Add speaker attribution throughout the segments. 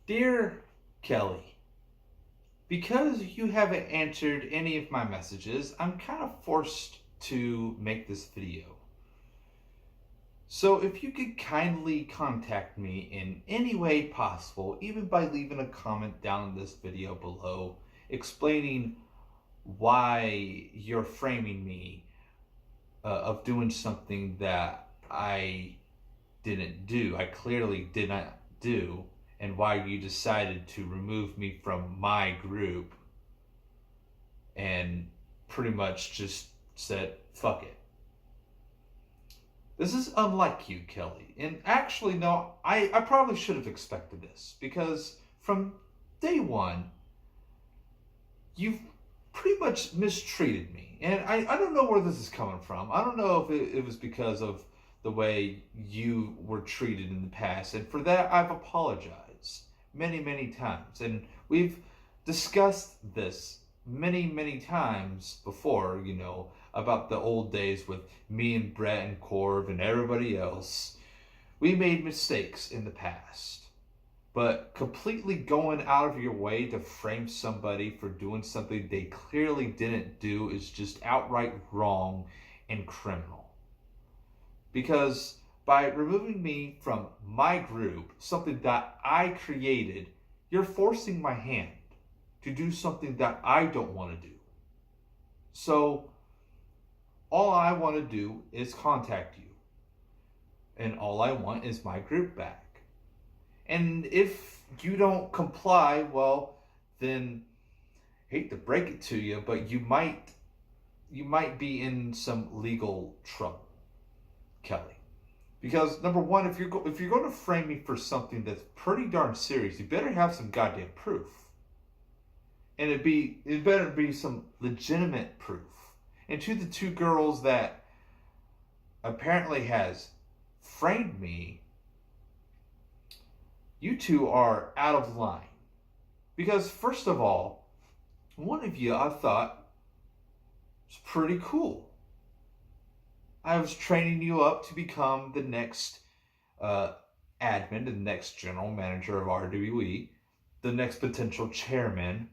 Speaker 1: Dear Kelly, because you haven't answered any of my messages, I'm kind of forced to make this video. So if you could kindly contact me in any way possible, even by leaving a comment down in this video below, explaining why you're framing me of doing something that I didn't do, I clearly did not do, and why you decided to remove me from my group and pretty much just said, fuck it. This is unlike you, Kelly. And actually, no, I probably should have expected this because from day one, you've pretty much mistreated me. And I don't know where this is coming from. I don't know if it was because of the way you were treated in the past. And for that, I've apologized many, many times. And we've discussed this many, many times before, about the old days with me and Brett and Corv and everybody else. We made mistakes in the past. But completely going out of your way to frame somebody for doing something they clearly didn't do is just outright wrong and criminal. Because by removing me from my group, something that I created, you're forcing my hand to do something that I don't want to do. So all I want to do is contact you. And all I want is my group back. And if you don't comply, well, then hate to break it to you, but you might be in some legal trouble, Kelly. Because number one, if you're going to frame me for something that's pretty darn serious, you better have some goddamn proof. And it better be some legitimate proof. And to the two girls that apparently has framed me, you two are out of line. Because first of all, one of you I thought was pretty cool. I was training you up to become the next admin, the next general manager of RWE, the next potential chairman,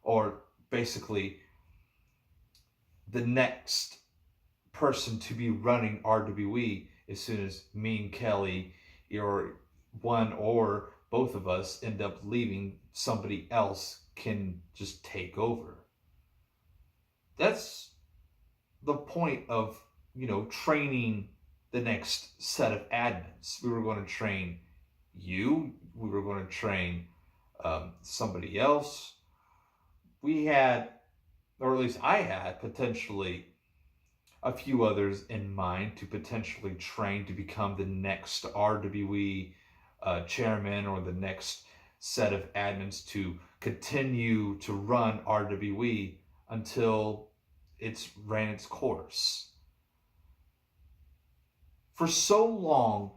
Speaker 1: or basically the next person to be running RWE as soon as me and Kelly, or one or both of us, end up leaving, somebody else can just take over. That's the point of, training the next set of admins. We were going to train you. We were going to train somebody else. We had, or at least I had, potentially a few others in mind to potentially train to become the next RWE chairman, or the next set of admins to continue to run RWE until it's ran its course. For so long,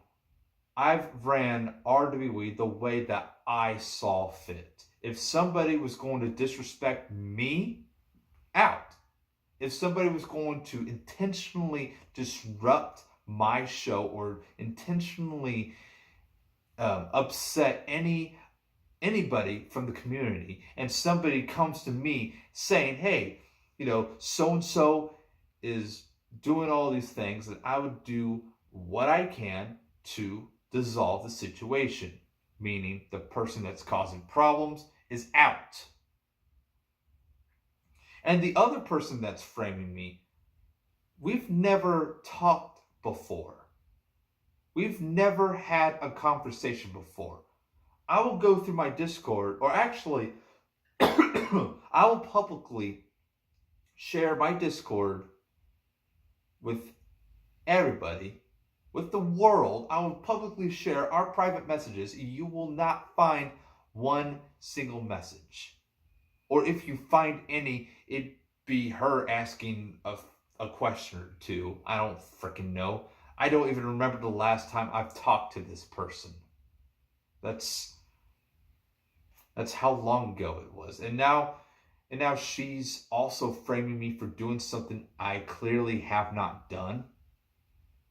Speaker 1: I've ran RWE the way that I saw fit. If somebody was going to disrespect me, out. If somebody was going to intentionally disrupt my show or intentionally upset anybody from the community, and somebody comes to me saying, hey, so and so is doing all these things, that I would do what I can to dissolve the situation, meaning the person that's causing problems is out. And the other person that's framing me, we've never talked before. We've never had a conversation before. I will go through my Discord, or actually, I will publicly share my Discord with everybody, with the world. I will publicly share our private messages. You will not find one single message. Or if you find any, it'd be her asking a question or two. I don't freaking know. I don't even remember the last time I've talked to this person. That's how long ago it was. And now she's also framing me for doing something I clearly have not done.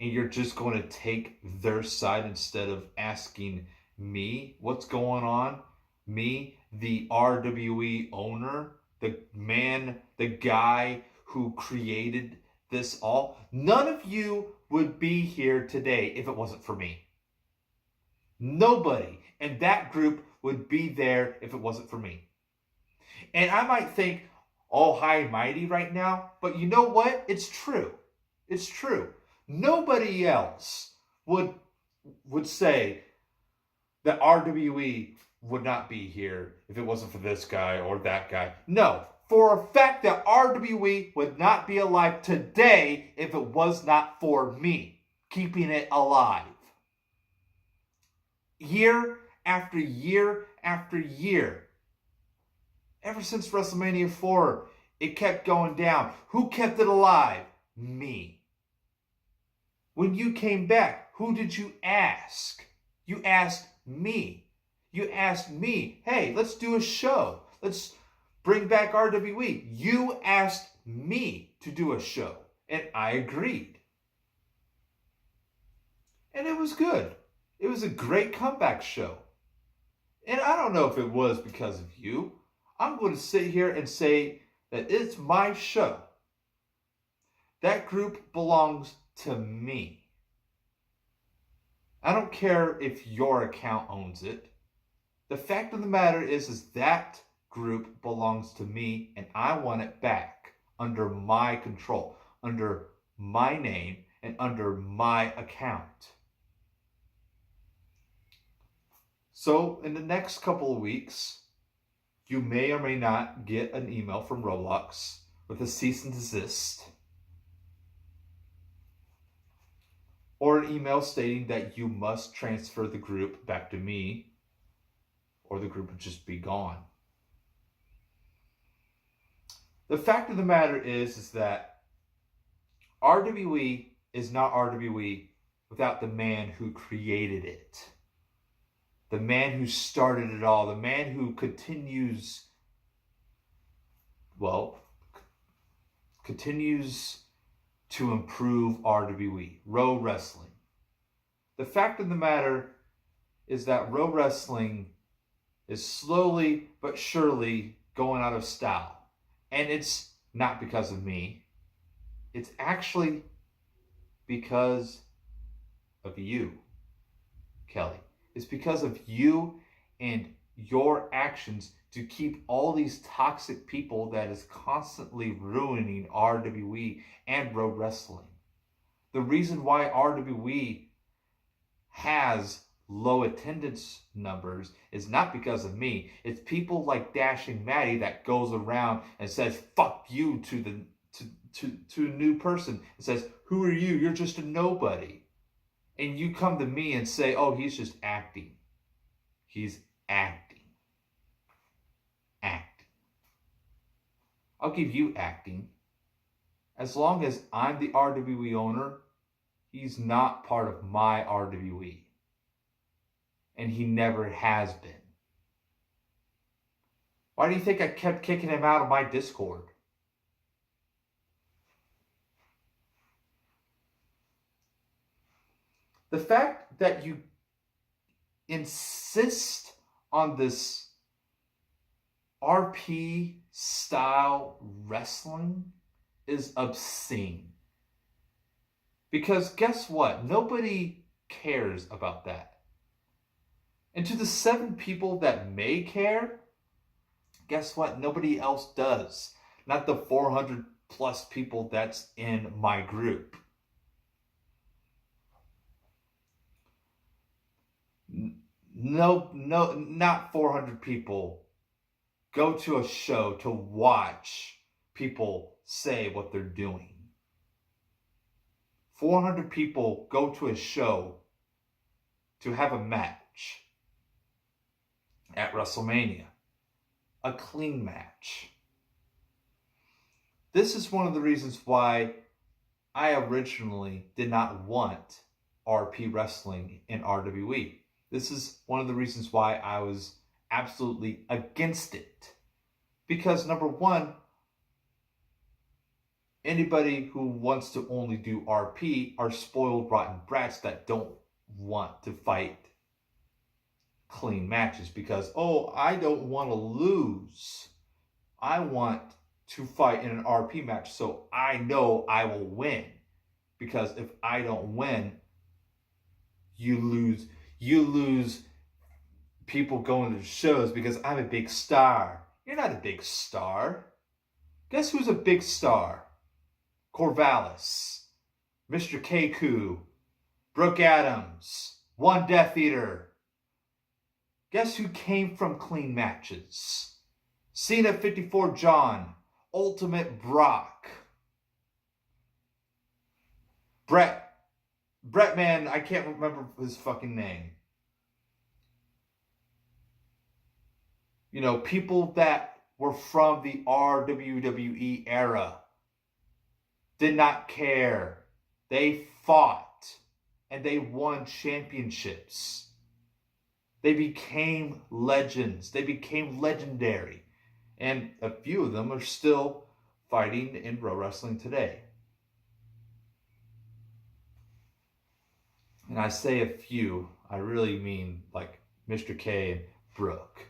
Speaker 1: And you're just going to take their side instead of asking me what's going on. me, the RWE owner, the man, the guy who created this all, none of you would be here today if it wasn't for me. Nobody in that group would be there if it wasn't for me. And I might think, all high and mighty right now, but you know what? It's true. It's true. Nobody else would say that RWE would not be here if it wasn't for this guy or that guy. No, for a fact that RWE would not be alive today if it was not for me keeping it alive. Year after year after year. Ever since WrestleMania 4, it kept going down. Who kept it alive? Me. When you came back, who did you ask? You asked me. You asked me, hey, let's do a show. Let's bring back RWE. You asked me to do a show, and I agreed. And it was good. It was a great comeback show. And I don't know if it was because of you. I'm going to sit here and say that it's my show. That group belongs to me. I don't care if your account owns it. The fact of the matter is that group belongs to me, and I want it back under my control, under my name, and under my account. So in the next couple of weeks, you may or may not get an email from Roblox with a cease and desist, or an email stating that you must transfer the group back to me, or the group would just be gone. The fact of the matter is that RWE is not RWE without the man who created it. The man who started it all. The man who continues to improve RWE, Row Wrestling. The fact of the matter is that Row Wrestling is slowly but surely going out of style. And it's not because of me. It's actually because of you, Kelly. It's because of you and your actions to keep all these toxic people that is constantly ruining RWE and Row Wrestling. The reason why RWE has low attendance numbers is not because of me. It's people like Dashing Maddie that goes around and says fuck you to a new person and says, who are you? You're just a nobody. And you come to me and say, oh, he's just acting. He's acting. Acting. I'll give you acting. As long as I'm the RWE owner, he's not part of my RWE. And he never has been. Why do you think I kept kicking him out of my Discord? The fact that you insist on this RP style wrestling is obscene. Because guess what? Nobody cares about that. And to the 7 people that may care, guess what? Nobody else does. Not the 400 plus people that's in my group. No, not 400 people go to a show to watch people say what they're doing. 400 people go to a show to have a match at WrestleMania. A clean match. This is one of the reasons why I originally did not want RP Wrestling in RWE. This is one of the reasons why I was absolutely against it. Because number one, anybody who wants to only do RP are spoiled, rotten brats that don't want to fight clean matches because, oh, I don't want to lose. I want to fight in an RP match so I know I will win. Because if I don't win, you lose. You lose people going to the shows because I'm a big star. You're not a big star. Guess who's a big star? Corvallis, Mr. Keiko, Brooke Adams, One Death Eater. Guess who came from clean matches? Cena 54 John, Ultimate Brock. Brett man, I can't remember his fucking name. You know, people that were from the RWWE era did not care. They fought and they won championships. They became legends. They became legendary. And a few of them are still fighting in pro wrestling today. And I say a few, I really mean like Mr. K and Brooke.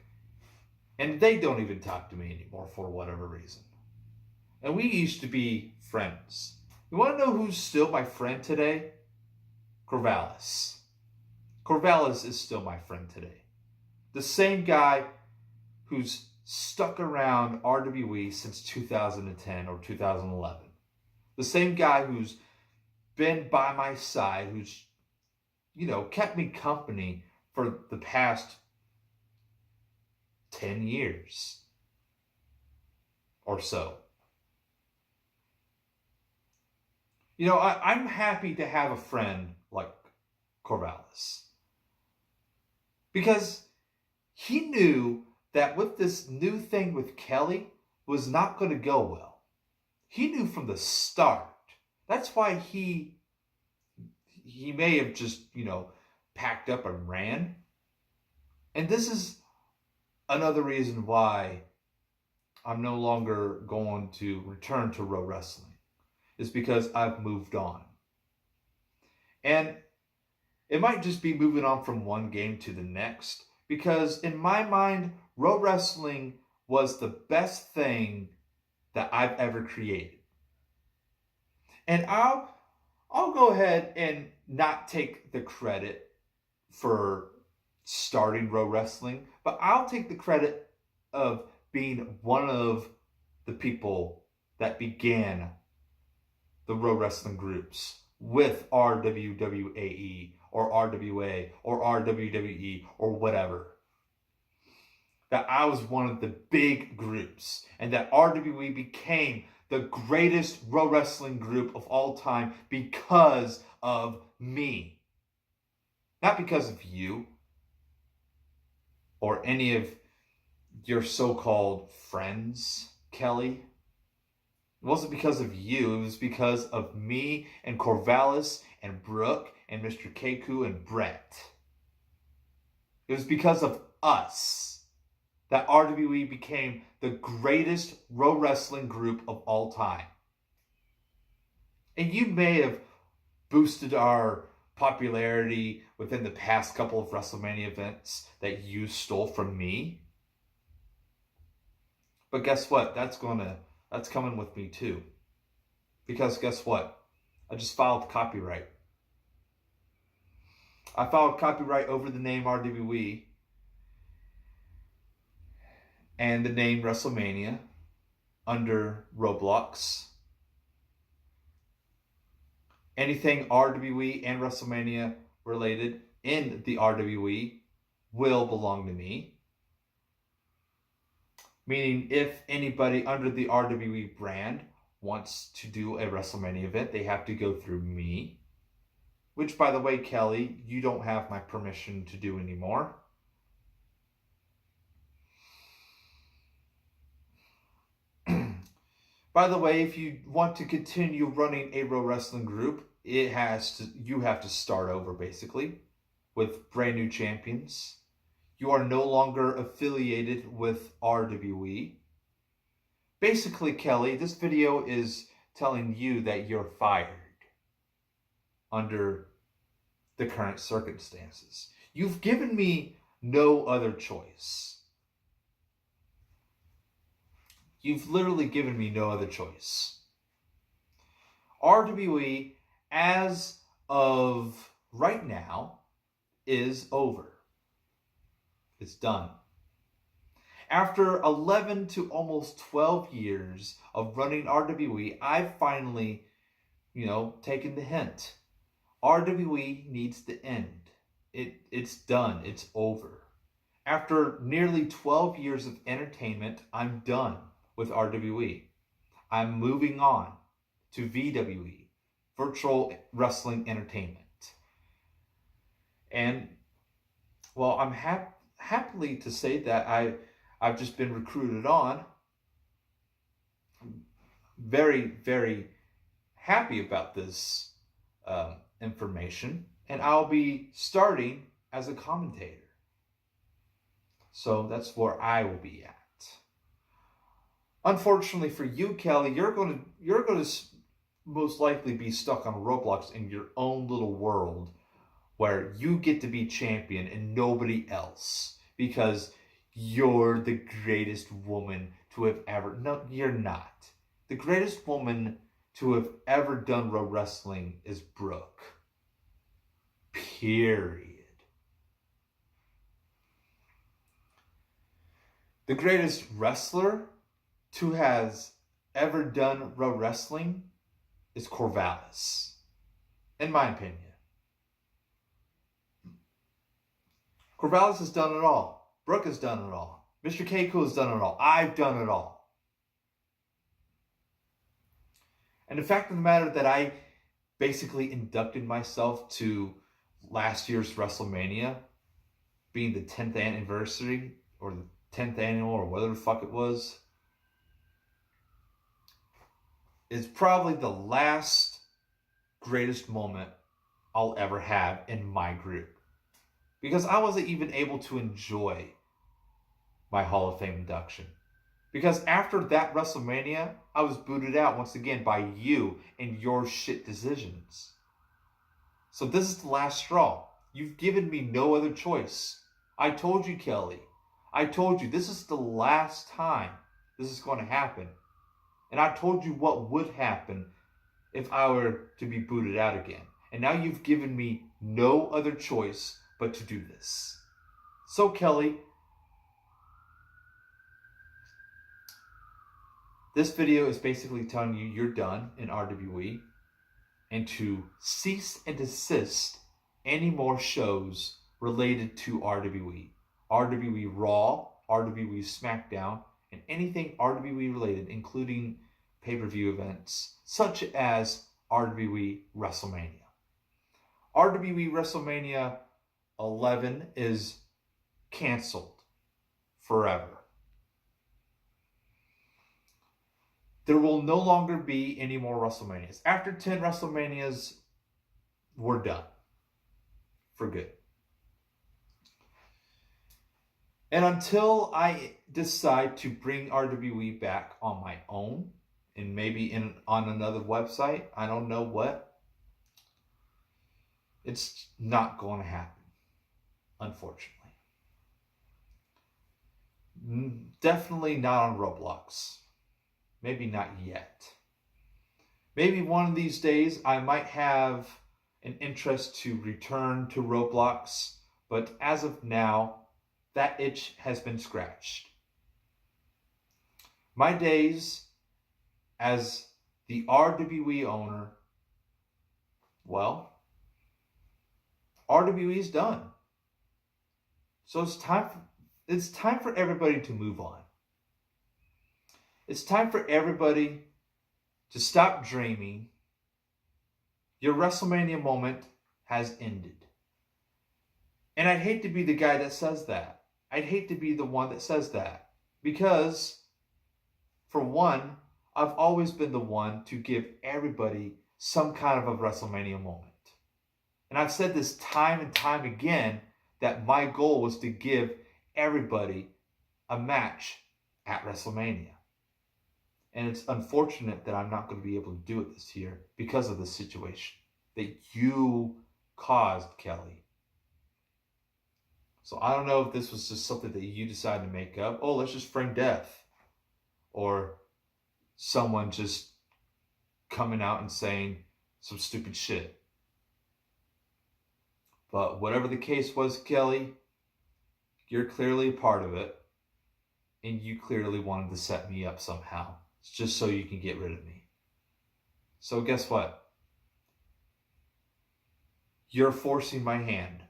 Speaker 1: And they don't even talk to me anymore for whatever reason. And we used to be friends. You want to know who's still my friend today? Corvallis. Corvallis is still my friend today. The same guy who's stuck around RWE since 2010 or 2011. The same guy who's been by my side, who's, you know, kept me company for the past 10 years or so. You know, I'm happy to have a friend like Corvallis. Because he knew that with this new thing with Kelly was not going to go well. He knew from the start. That's why he may have just, you know, packed up and ran. And this is another reason why I'm no longer going to return to Pro Wrestling. Is because I've moved on. And it might just be moving on from one game to the next. Because in my mind, Pro Wrestling was the best thing that I've ever created. And I'll go ahead and not take the credit for starting Pro Wrestling, but I'll take the credit of being one of the people that began the Pro Wrestling groups with RWWAE or RWA or RWWE or whatever. That I was one of the big groups and that RWE became the greatest Pro Wrestling group of all time because of me. Not because of you or any of your so-called friends, Kelly. It wasn't because of you. It was because of me and Corvallis and Brooke and Mr. Keiko and Brett. It was because of us that RWE became the greatest Pro Wrestling group of all time. And you may have boosted our popularity within the past couple of WrestleMania events that you stole from me. But guess what? That's coming with me too. Because guess what? I just filed copyright. I filed copyright over the name RWE and the name WrestleMania under Roblox. Anything RWE and WrestleMania related in the RWE will belong to me. Meaning if anybody under the RWE brand wants to do a WrestleMania event, they have to go through me. Which, by the way, Kelly, you don't have my permission to do anymore. By the way, if you want to continue running a Pro Wrestling group, you have to start over basically with brand new champions. You are no longer affiliated with RWE. Basically, Kelly, this video is telling you that you're fired under the current circumstances. You've given me no other choice. You've literally given me no other choice. RWE, as of right now, is over. It's done. After 11 to almost 12 years of running RWE, I've finally, taken the hint. RWE needs to end. It's done. It's over. After nearly 12 years of entertainment, I'm done with RWE. I'm moving on to VWE, Virtual Wrestling Entertainment. And, well, I'm happily to say that I've just been recruited on. I'm very, very happy about this information. And I'll be starting as a commentator. So that's where I will be at. Unfortunately for you, Kelly, you're going to most likely be stuck on Roblox in your own little world where you get to be champion and nobody else because you're the greatest woman to have ever... No, you're not. The greatest woman to have ever done pro wrestling is Brooke. Period. The greatest wrestler to has ever done pro wrestling is Corvallis, in my opinion. Corvallis has done it all. Brooke has done it all. Mr. Keiko has done it all. I've done it all. And the fact of the matter that I basically inducted myself to last year's WrestleMania, being the 10th anniversary, or the 10th annual, or whatever the fuck it was, is probably the last greatest moment I'll ever have in my group. Because I wasn't even able to enjoy my Hall of Fame induction. Because after that WrestleMania, I was booted out once again by you and your shit decisions. So this is the last straw. You've given me no other choice. I told you, Kelly. I told you this is the last time this is going to happen. And I told you what would happen if I were to be booted out again. And now you've given me no other choice but to do this. So, Kelly, this video is basically telling you you're done in RWE and to cease and desist any more shows related to RWE. RWE Raw, RWE SmackDown, and anything RWE related, including pay-per-view events, such as RWE WrestleMania. RWE WrestleMania 11 is canceled forever. There will no longer be any more WrestleManias. After 10 WrestleManias, we're done. For good. And until I decide to bring RWE back on my own, and maybe on another website, I don't know what, it's not going to happen, unfortunately. Definitely not on Roblox. Maybe not yet. Maybe one of these days I might have an interest to return to Roblox, but as of now, that itch has been scratched. My days as the RWE owner, well, RWE is done. So it's time for everybody to move on. It's time for everybody to stop dreaming. Your WrestleMania moment has ended. And I'd hate to be the guy that says that. I'd hate to be the one that says that. Because, for one, I've always been the one to give everybody some kind of a WrestleMania moment. And I've said this time and time again that my goal was to give everybody a match at WrestleMania. And it's unfortunate that I'm not going to be able to do it this year because of the situation that you caused, Kelly. So I don't know if this was just something that you decided to make up. Oh, let's just frame death. Or someone just coming out and saying some stupid shit. But whatever the case was, Kelly, you're clearly a part of it. And you clearly wanted to set me up somehow. It's just so you can get rid of me. So guess what? You're forcing my hand.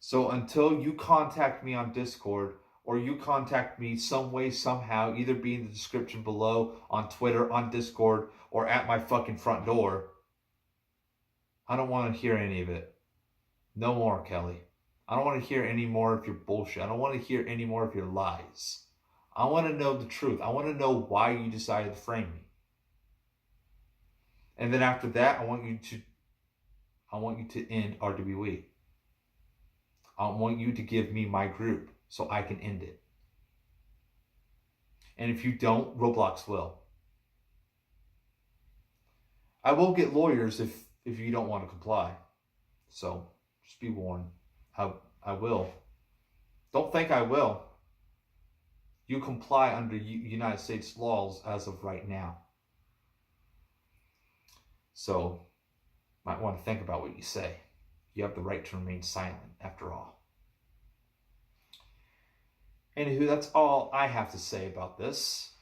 Speaker 1: So until you contact me on Discord, or you contact me some way, somehow, either be in the description below, on Twitter, on Discord, or at my fucking front door, I don't want to hear any of it. No more, Kelly. I don't want to hear any more of your bullshit. I don't want to hear any more of your lies. I want to know the truth. I want to know why you decided to frame me. And then after that, I want you to end RWE. I want you to give me my group so I can end it. And if you don't, Roblox will. I will get lawyers if you don't want to comply. So just be warned. I will. Don't think I will. You comply under United States laws as of right now. So might want to think about what you say. You have the right to remain silent after all. Anywho, that's all I have to say about this.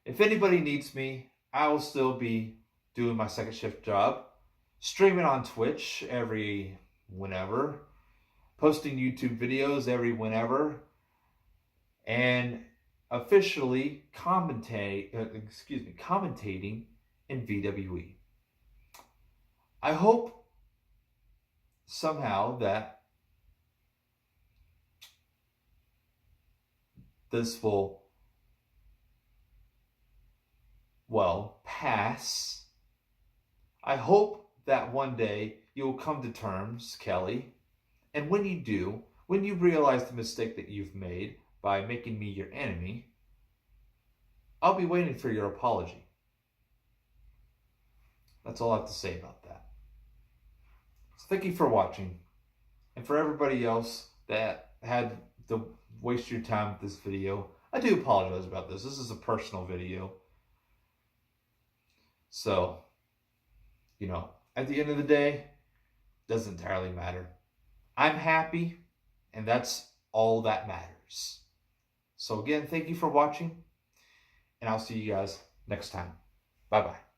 Speaker 1: If anybody needs me, I will still be doing my second shift job, streaming on Twitch every whenever, posting YouTube videos every whenever, and officially commentating in VWE. I hope somehow that this will, pass. I hope that one day you will come to terms, Kelly. And when you do, when you realize the mistake that you've made by making me your enemy, I'll be waiting for your apology. That's all I have to say about that. So thank you for watching. And for everybody else that had to waste your time with this video, I do apologize about this. This is a personal video. So, at the end of the day, it doesn't entirely matter. I'm happy, and that's all that matters. So again, thank you for watching, and I'll see you guys next time. Bye-bye.